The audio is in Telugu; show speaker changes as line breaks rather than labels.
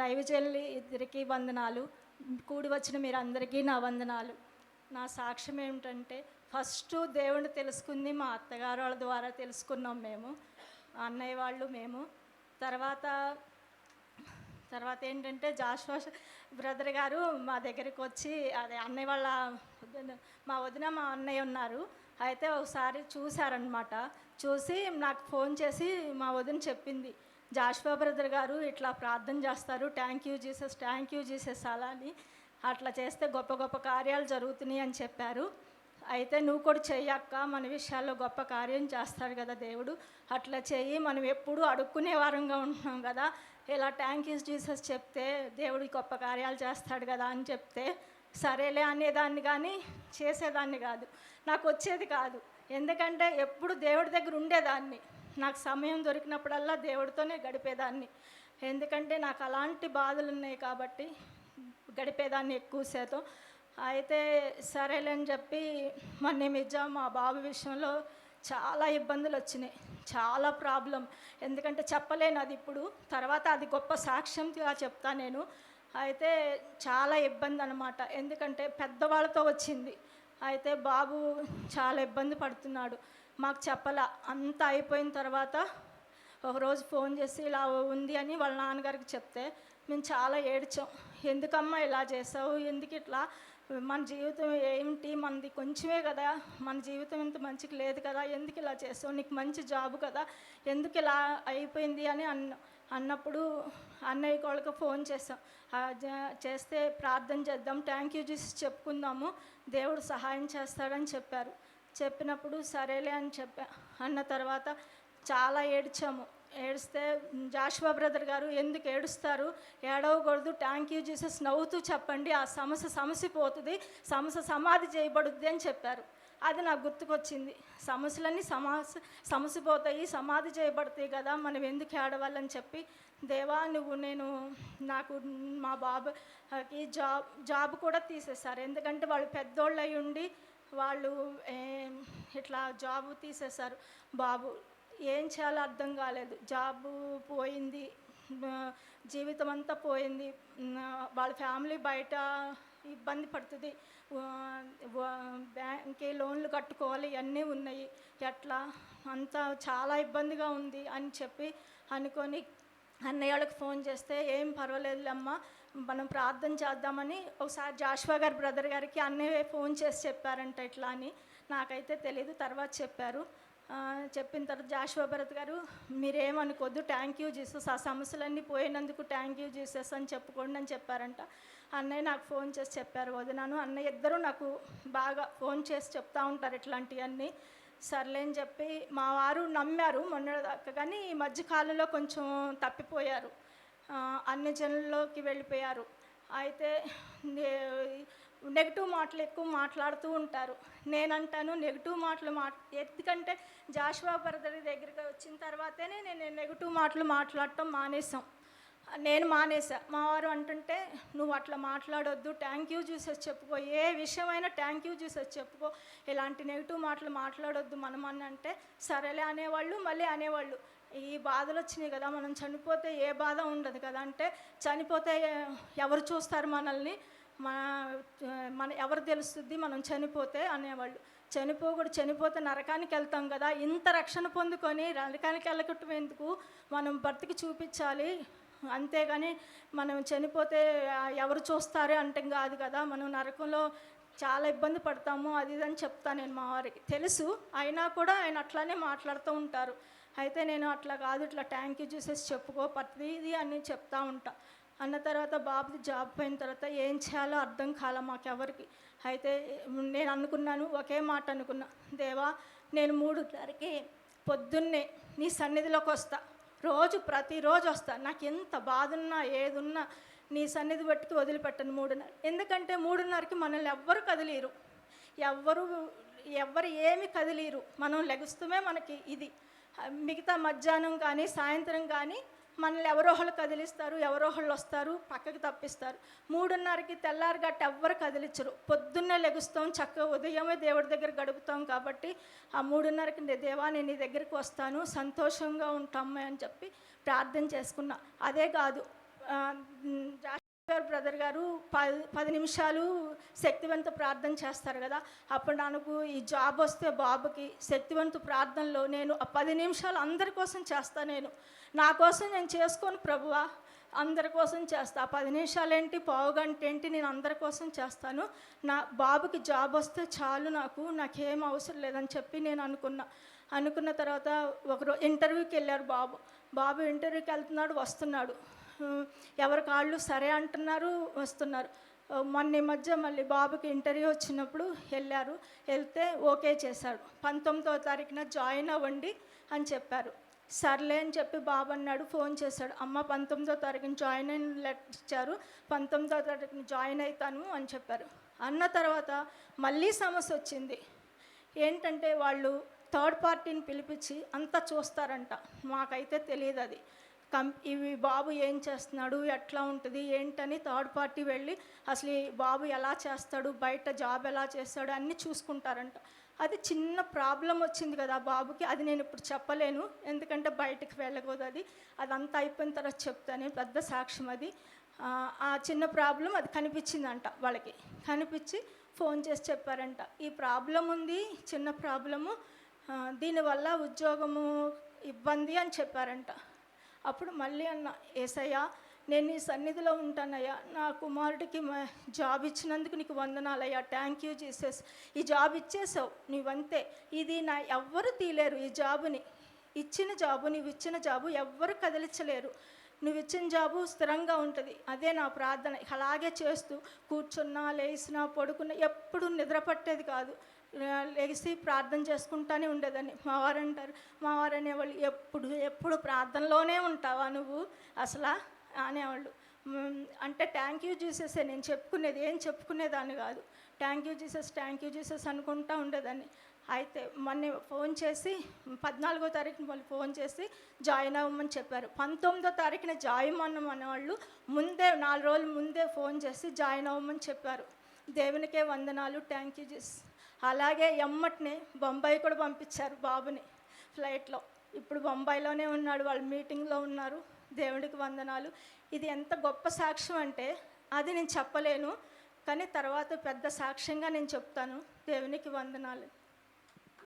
దైవజనులు ఇద్దరికీ వందనాలు. కూడి వచ్చిన మీరందరికీ నా వందనాలు. నా సాక్ష్యం ఏమిటంటే, ఫస్ట్ దేవుణ్ణి తెలుసుకుంది మా అత్తగారు వాళ్ళ ద్వారా తెలుసుకున్నాం మేము, అన్నయ్య వాళ్ళు మేము. తర్వాత ఏంటంటే జాషువా బ్రదర్ గారు మా దగ్గరికి వచ్చి, అదే అన్నయ్య వాళ్ళ మా వదిన మా అన్నయ్య ఉన్నారు, అయితే ఒకసారి చూశారనమాట. చూసి నాకు ఫోన్ చేసి మా వదిన చెప్పింది, జాషువా బ్రదర్ గారు ఇట్లా ప్రార్థన చేస్తారు, థ్యాంక్ యూ జీసస్ అలా అని, అట్లా చేస్తే గొప్ప గొప్ప కార్యాలు జరుగుతున్నాయి అని చెప్పారు. అయితే నువ్వు కూడా చెయ్యక్క, మన విషయాల్లో గొప్ప కార్యం చేస్తాడు కదా దేవుడు, అట్లా చెయ్యి, మనం ఎప్పుడూ అడుక్కునే వారంగా ఉంటున్నాం కదా, ఇలా థ్యాంక్ యూ జీసస్ చెప్తే దేవుడు గొప్ప కార్యాలు చేస్తాడు కదా అని చెప్తే, సరేలే అనేదాన్ని కానీ చేసేదాన్ని కాదు, నాకు వచ్చేది కాదు. ఎందుకంటే ఎప్పుడు దేవుడి దగ్గర ఉండేదాన్ని, నాకు సమయం దొరికినప్పుడల్లా దేవుడితోనే గడిపేదాన్ని. ఎందుకంటే నాకు అలాంటి బాధలు ఉన్నాయి కాబట్టి గడిపేదాన్ని ఎక్కువ శాతం. అయితే సరేలేని చెప్పి మొన్న మధ్య మా బాబు విషయంలో చాలా ఇబ్బందులు వచ్చినాయి, చాలా ప్రాబ్లం. ఎందుకంటే చెప్పలేను అది ఇప్పుడు, తర్వాత అది గొప్ప సాక్ష్యంగా చెప్తా నేను. అయితే చాలా ఇబ్బంది అనమాట, ఎందుకంటే పెద్దవాళ్ళతో వచ్చింది. అయితే బాబు చాలా ఇబ్బంది పడుతున్నాడు, మాకు చెప్పలా. అంతా అయిపోయిన తర్వాత ఒకరోజు ఫోన్ చేసి ఇలా ఉంది అని వాళ్ళ నాన్నగారికి చెప్తే మేము చాలా ఏడ్చాం. ఎందుకమ్మా ఇలా చేసావు, ఎందుకు ఇట్లా, మన జీవితం ఏమిటి, మనది కొంచెమే కదా, మన జీవితం ఇంత మంచిగా లేదు కదా, ఎందుకు ఇలా చేసావు, నీకు మంచి జాబ్ కదా, ఎందుకు ఇలా అయిపోయింది అని అన్నప్పుడు అన్నయ్య వాళ్ళకి ఫోన్ చేసాం. చేస్తే ప్రార్థన చేద్దాం, థ్యాంక్ యూ జీసస్ చెప్పుకుందాము, దేవుడు సహాయం చేస్తాడని చెప్పారు. చెప్పినప్పుడు సరేలే అని అన్న తర్వాత చాలా ఏడ్చాము. ఏడిస్తే జాషువా బ్రదర్ గారు, ఎందుకు ఏడుస్తారు, ఏడవకూడదు, థ్యాంక్ యూ జీసస్ నవ్వుతూ చెప్పండి, ఆ సమస్య పోతుంది, సమాధి చేయబడుద్ది అని చెప్పారు. అది నాకు గుర్తుకొచ్చింది, సమస్యలన్నీ సమస్య పోతాయి, సమాధి చేయబడతాయి కదా, మనం ఎందుకు ఏడవాలని చెప్పి, దేవా నాకు మా బాబుకి జాబ్ కూడా తీసేశారు. ఎందుకంటే వాళ్ళు పెద్దోళ్ళు అయి ఉండి వాళ్ళు ఇట్లా జాబు తీసేశారు. బాబు ఏం చేయాలో అర్థం కాలేదు, జాబు పోయింది, జీవితం అంతా పోయింది, వాళ్ళ ఫ్యామిలీ బయట ఇబ్బంది పడుతుంది, బ్యాంక్కి లోన్లు కట్టుకోవాలి, ఇవన్నీ ఉన్నాయి, ఎట్లా అంతా చాలా ఇబ్బందిగా ఉంది అని చెప్పి అనుకొని అన్నయ్య వాళ్ళకి ఫోన్ చేస్తే, ఏం పర్వాలేదులేమ్మా మనం ప్రార్థన చేద్దామని ఒకసారి జాషువా గారి బ్రదర్ గారికి అన్నయ్య ఫోన్ చేసి చెప్పారంట ఇట్లా అని. నాకైతే తెలీదు, తర్వాత చెప్పారు. చెప్పిన తర్వాత జాషువా బ్రదర్ గారు, మీరేమనుకోద్దు, థ్యాంక్ యూ జీసస్, ఆ సమస్యలన్నీ పోయినందుకు థ్యాంక్ యూ జీసస్ అని చెప్పుకోండి అని చెప్పారంట. అన్నయ్య నాకు ఫోన్ చేసి చెప్పారు, వదినాను అన్నయ్య ఇద్దరు నాకు బాగా ఫోన్ చేసి చెప్తూ ఉంటారు ఇట్లాంటివన్నీ. సర్లే అని చెప్పి మా వారు నమ్మారు మొన్నదాకా, కానీ ఈ మధ్యకాలంలో కొంచెం తప్పిపోయారు, అన్ని జనుల్లోకి వెళ్ళిపోయారు. అయితే నెగిటివ్ మాటలు ఎక్కువ మాట్లాడుతూ ఉంటారు. నేనంటాను నెగిటివ్ మాటలు ఎందుకంటే జాషువా బ్రదర్ దగ్గరికి వచ్చిన తర్వాతనే నేను నెగిటివ్ మాటలు మాట్లాడటం నేను మానేసా. మా వారు అంటుంటే, నువ్వు అట్లా మాట్లాడొద్దు, థ్యాంక్ యూ జీసస్ చెప్పుకో, ఏ విషయమైనా థ్యాంక్ యూ జీసస్ చెప్పుకో, ఇలాంటి నెగిటివ్ మాటలు మాట్లాడొద్దు మనం అని అంటే సరేలే అనేవాళ్ళు. మళ్ళీ అనేవాళ్ళు, ఈ బాధలు వచ్చినాయి కదా, మనం చనిపోతే ఏ బాధ ఉండదు కదా, అంటే చనిపోతే ఎవరు చూస్తారు మనల్ని, మన ఎవరు తెలుస్తుంది మనం చనిపోతే అనేవాళ్ళు. చనిపోతే నరకానికి వెళ్తాం కదా, ఇంత రక్షణ పొందుకొని నరకానికి వెళ్ళకటం ఎందుకు, మనం బ్రతికి చూపించాలి, అంతేగాని మనం చనిపోతే ఎవరు చూస్తారు అంటే కాదు కదా, మనం నరకంలో చాలా ఇబ్బంది పడతాము అది ఇది అని చెప్తాను నేను. మా వారికి తెలుసు, అయినా కూడా ఆయన అట్లానే మాట్లాడుతూ ఉంటారు. అయితే నేను అట్లా కాదు, ఇట్లా థ్యాంక్ యూ జీసస్ చెప్పుకో ప్రతిదీ అని చెప్తా ఉంటా. అన్న తర్వాత బాబుది జాబ్ పోయిన తర్వాత ఏం చేయాలో అర్థం కాల మాకెవరికి. అయితే నేను అనుకున్నాను, ఒకే మాట అనుకున్నా, దేవా నేను 3:30కి పొద్దున్నే నీ సన్నిధిలోకి వస్తా, ప్రతిరోజు వస్తా, నాకు ఎంత బాధ ఉన్నా ఏదున్నా నీ సన్నిధి బట్టి వదిలిపెట్టను 3:30. ఎందుకంటే 3:30కి మనల్ని ఎవ్వరు కదిలీరు, ఎవ్వరు ఏమి కదిలీరు, మనం లెగుస్తూనే మనకి ఇది. మిగతా మధ్యాహ్నం కానీ సాయంత్రం కానీ మనల్ని ఎవరో ఒకళ్ళు కదిలిస్తారు, ఎవరో ఒకళ్ళు వస్తారు, పక్కకి తప్పిస్తారు. 3:30కి తెల్లారి గట్ట ఎవ్వరు కదిలించరు, పొద్దున్నే లెగుస్తాం, చక్కగా ఉదయమే దేవుడి దగ్గర గడుపుతాం. కాబట్టి ఆ 3:30కి దేవా నేను నీ దగ్గరికి వస్తాను, సంతోషంగా ఉంటాము అని చెప్పి ప్రార్థన చేసుకున్నా. అదే కాదు, జాషువా గారు బ్రదర్ గారు 10 నిమిషాలు శక్తివంత ప్రార్థన చేస్తారు కదా. అప్పుడు నాకు ఈ జాబ్ వస్తే బాబుకి శక్తివంత ప్రార్థనలో నేను ఆ 10 నిమిషాలు అందరి కోసం చేస్తాను. నేను నా కోసం నేను చేసుకోను ప్రభువా, అందరి కోసం చేస్తా. 10 నిమిషాలు ఏంటి, పావుగంట ఏంటి, నేను అందరి కోసం చేస్తాను. నా బాబుకి జాబ్ వస్తే చాలు, నాకేం అవసరం లేదని చెప్పి నేను అనుకున్న తర్వాత ఒకరోజు ఇంటర్వ్యూకి వెళ్ళారు బాబు ఇంటర్వ్యూకి వెళ్తున్నాడు, వస్తున్నాడు. ఎవరి కాళ్ళు సరే అంటున్నారు, వస్తున్నారు. మొన్న ఈ మధ్య మళ్ళీ బాబుకి ఇంటర్వ్యూ వచ్చినప్పుడు వెళ్తే ఓకే చేశాడు. 19వ తారీఖున జాయిన్ అవ్వండి అని చెప్పారు. సర్లే అని చెప్పి బాబు అన్నాడు, ఫోన్ చేశాడు, అమ్మ 19వ తారీఖున జాయిన్ అయిన లెటర్ ఇచ్చారు, 19వ తారీఖున జాయిన్ అవుతాను అని చెప్పారు. అన్న తర్వాత మళ్ళీ సమస్య వచ్చింది. ఏంటంటే వాళ్ళు థర్డ్ పార్టీని పిలిపించి అంతా చూస్తారంట. మాకైతే తెలియదు అది. ఇవి బాబు ఏం చేస్తున్నాడు, ఎట్లా ఉంటుంది ఏంటని థర్డ్ పార్టీ వెళ్ళి అసలు ఈ బాబు ఎలా చేస్తాడు, బయట జాబ్ ఎలా చేస్తాడు అన్నీ చూసుకుంటారంట. అది చిన్న ప్రాబ్లం వచ్చింది కదా బాబుకి, అది నేను ఇప్పుడు చెప్పలేను ఎందుకంటే బయటకు వెళ్ళకూడదు. అదంతా అయిపోయిన తర్వాత చెప్తాను, పెద్ద సాక్ష్యం అది. ఆ చిన్న ప్రాబ్లం అది కనిపించిందంట వాళ్ళకి. కనిపించి ఫోన్ చేసి చెప్పారంట, ఈ ప్రాబ్లం ఉంది, చిన్న ప్రాబ్లము, దీనివల్ల ఉద్యోగము ఇబ్బంది అని చెప్పారంట. అప్పుడు మళ్ళీ అన్న, యేసయ్యా నేను నీ సన్నిధిలో ఉంటానయ్యా, నా కుమారుడికి జాబ్ ఇచ్చినందుకు నీకు వందనాలయ్యా, థ్యాంక్ యూ జీసస్. ఈ జాబ్ ఇచ్చేసావు నీవంతే, ఇది ఎవ్వరు తీలేరు. ఈ జాబుని నువ్వు ఇచ్చిన జాబు ఎవ్వరు కదిలించలేరు. నువ్వు ఇచ్చిన జాబు స్థిరంగా ఉంటుంది. అదే నా ప్రార్థన. అలాగే చేస్తూ కూర్చున్నా, లేచినా, పడుకున్నా, ఎప్పుడు నిద్ర పట్టేది కాదు. లెగిసి ప్రార్థన చేసుకుంటానే ఉండేదాన్ని. మా వారు అనేవాళ్ళు, ఎప్పుడు ప్రార్థనలోనే ఉంటావా నువ్వు అసలు అనేవాళ్ళు. అంటే థ్యాంక్ యూ జీసస్ నేను చెప్పుకునేది, ఏం చెప్పుకునేదాన్ని కాదు. థ్యాంక్ యూ జీసస్ అనుకుంటా ఉండేదాన్ని. అయితే మొన్న ఫోన్ చేసి 14వ తారీఖున వాళ్ళు ఫోన్ చేసి జాయిన్ అవ్వమని చెప్పారు. 19వ తారీఖున జాయిన్ అన్న వాళ్ళు ముందే 4 రోజుల ముందే ఫోన్ చేసి జాయిన్ అవ్వమని చెప్పారు. దేవునికే వందనాలు, థ్యాంక్ యూ జీసస్. అలాగే ఎమ్మటినే బొంబాయి కూడా పంపించారు బాబుని ఫ్లైట్లో. ఇప్పుడు బొంబాయిలోనే ఉన్నాడు, వాళ్ళు మీటింగ్లో ఉన్నారు. దేవుడికి వందనాలు. ఇది ఎంత గొప్ప సాక్ష్యం అంటే అది నేను చెప్పలేను, కానీ తర్వాత పెద్ద సాక్ష్యంగా నేను చెప్తాను. దేవునికి వందనాలు.